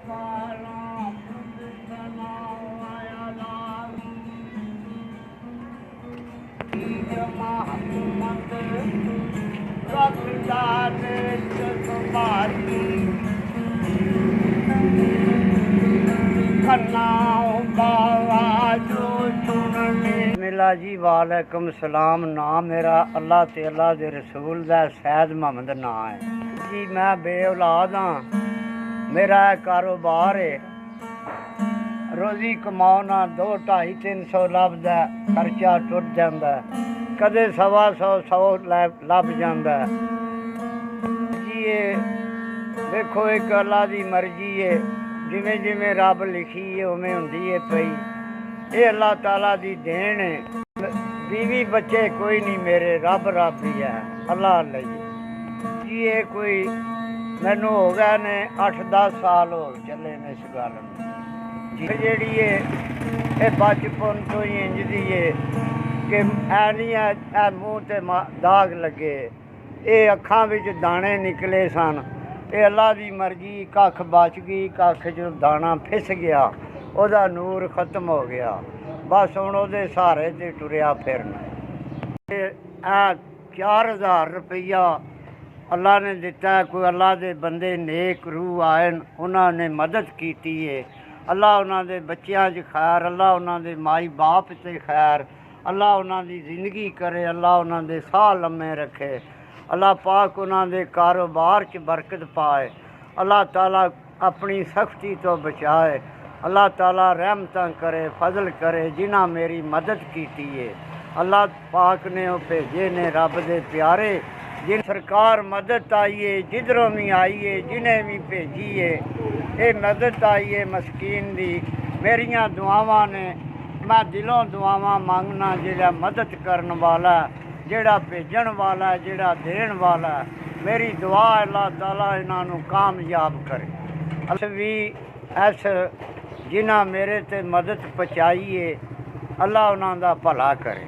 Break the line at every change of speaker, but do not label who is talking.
बिस्मिल्लाह जी वालेकुम सलाम। नाम मेरा अल्लाह ते अल्लाह दे रसूल दा सैयद मोहम्मद नाम है जी। मैं बे औलाद हाँ। मेरा कारोबार है, रोजी कमाना 200-250 लभदा, खर्चा टुट जांदा, कदे 100 लभ जांदा जी। देखो एक अल्लाह दी मर्जी है, जिमें जिमें रब लिखी है उमें हुंदी है पई। ये अल्लाह ताला दी देन है। बीवी बच्चे कोई नहीं मेरे, रब रब ही है, अल्लाह अल्लाह जी। ये कोई मैनू हो गए ने 8-10 साल हो चले ने इस गल जी। जी ये बचपन तो ही इंजदी है कि ऐ मूँह ते दाग लगे, ये अखां विच दाने निकले सन। ये अल्लाह दी मर्जी, कख बच गई, कख जो दाना फिस गया, ओदा नूर खत्म हो गया, बस हुण ओदे सहारे ते टुरिया फिरना। 4000 रुपया अल्लाह ने दिता है। कोई अल्लाह दे बंदे नेक रूह आए, उन्होंने मदद की है। अल्लाह उन्होंने बच्चों च खैर, अल्लाह उन्होंने माई बाप से खैर, अल्लाह उन्होंने जिंदगी करे, अल्लाह उन्होंने साह लम्मे रखे, अल्लाह पाक उन्होंने कारोबार च बरकत पाए, अल्लाह ताला अपनी सख्ती तो बचाए, अल्लाह ताला रहमत करे, फजल करे। जिन्हें मेरी मदद की है अल्लाह पाक ने वो भेजे ने रब दे प्यारे, जिन सरकार मदद आई है, जिधरों भी आई है, जिन्हें भी भेजी है, ये मदद आई है मस्कीन दी। मेरिया दुआवां ने, मैं दिलों दुआवां मांगना, जेड़ा मदद करने वाला, जेड़ा भेजन वाला, जेड़ा देन वाला, मेरी दुआ अल्लाह ताला इन्हों कामयाब करे। अस भी ऐस जिन्हें मेरे ते मदद पहुँचाई है, अल्लाह उन्हों दा भला करे।